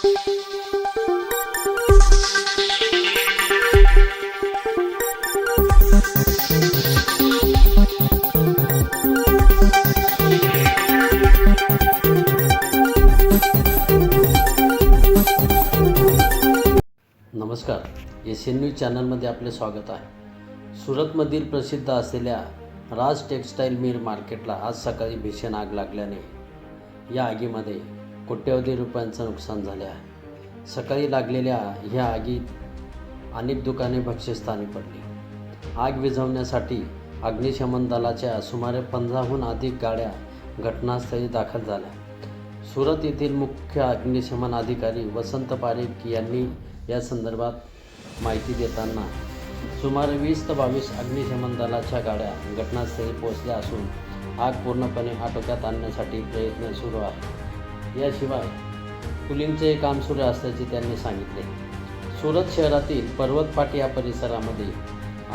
नमस्कार, Asian news चॅनलमध्ये आपले स्वागत आहे. सुरतमधील प्रसिद्ध असलेल्या राज टेक्स्टाईल मिल मार्केटला आज सकाळी भीषण आग लागल्याने या आगीमध्ये कोट्यवधी रुपयांचं नुकसान झाले आहे. सकाळी लागलेल्या ह्या आगीत अनेक दुकाने भक्ष्यस्थानी पडली. आग विझवण्यासाठी अग्निशमन दलाच्या सुमारे 15हून अधिक गाड्या घटनास्थळी दाखल झाल्या. सुरत येथील मुख्य अग्निशमन अधिकारी वसंत पारेख यांनी या संदर्भात माहिती देताना सुमारे 20 ते 22 अग्निशमन दलाच्या गाड्या घटनास्थळी पोहोचल्या असून आग पूर्णपणे आटोक्यात आणण्यासाठी प्रयत्न सुरू आहे. याशिवाय कुलिंगचे काम सुरू असल्याचे त्यांनी सांगितले. सुरत शहरातील पर्वतपाटी या परिसरामध्ये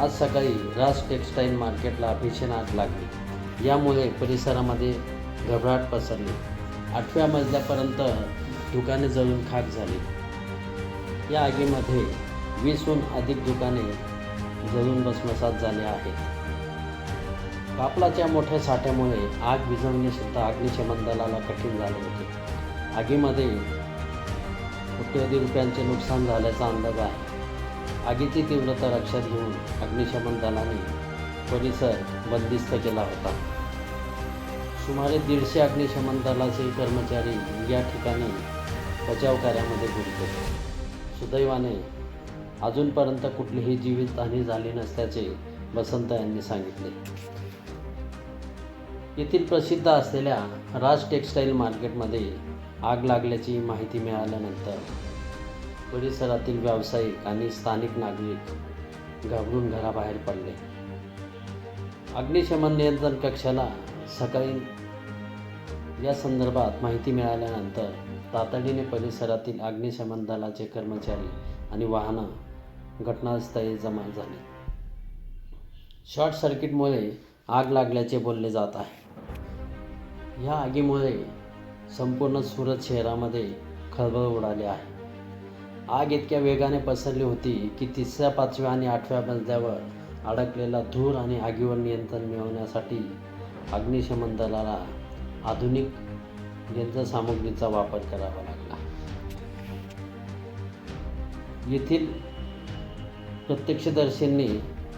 आज सकाळी राज टेक्स्टाईल मार्केटला भीषण आग लागली. यामुळे परिसरामध्ये घबराट पसरली. 8व्या मजल्यापर्यंत दुकाने जळून खाक झाली. या आगीमध्ये 20हून अधिक दुकाने जळून भस्मसात झाले आहेत. कापडाच्या मोठ्या साठ्यामुळे आग विझवणे सुद्धा अग्निशमन दलाला कठीण झाले होते. आगीमध्ये कोट्यवधी रुपयांचे नुकसान झाल्याचा अंदाज आहे. आगीची तीव्रता लक्षात घेऊन अग्निशमन दलाने परिसर बंदिस्त केला होता. सुमारे 150 अग्निशमन दलाचे कर्मचारी या ठिकाणी बचाव कार्यामध्ये गुंतले. सुदैवाने अजूनपर्यंत कुठलीही जीवितहानी झाली नसल्याचे वसंत यांनी सांगितले. येथील प्रसिद्ध असलेल्या राज टेक्स्टाईल मार्केटमध्ये आग लागल्याची माहिती मिळाल्यानंतर परिसरातील व्यावसायिक आणि स्थानिक नागरिक घाबरून घराबाहेर पडले. अग्निशमन नियंत्रण कक्षाला सकाळी या संदर्भात माहिती मिळाल्यानंतर तातडीने परिसरातील अग्निशमन दलाचे कर्मचारी आणि वाहनं घटनास्थळी जमा झाली. शॉर्ट सर्किटमुळे आग लागल्याचे बोलले जात आहे. या आगीमुळे संपूर्ण सुरत शहरामध्ये खळबळ उडाली आहे. आग इतक्या वेगाने पसरली होती की 3ऱ्या, 5व्या आणि 8व्या मजल्यावर अडकलेला धूर आणि आगीवर नियंत्रण मिळवण्यासाठी अग्निशमन दलाला आधुनिक यंत्रसामुग्रीचा वापर करावा लागला. येथील प्रत्यक्षदर्शींनी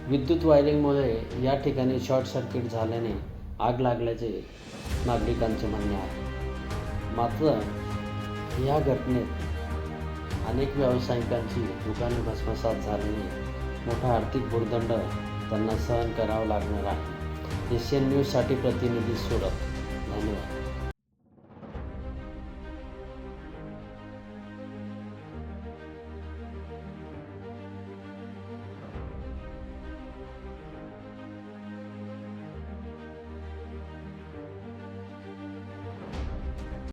विद्युत वायरिंगमुळे या ठिकाणी शॉर्ट सर्किट झाल्याने आग लागल्याचे नागरिकांचे म्हणणे आहे. मात्र या घटनेत अनेक व्यावसायिकांची दुकाने भस्मसात झाल्याने मोठा आर्थिक भुर्दंड त्यांना सहन करावा लागणार आहे. एशियन न्यूजसाठी प्रतिनिधी सुरत. धन्यवाद.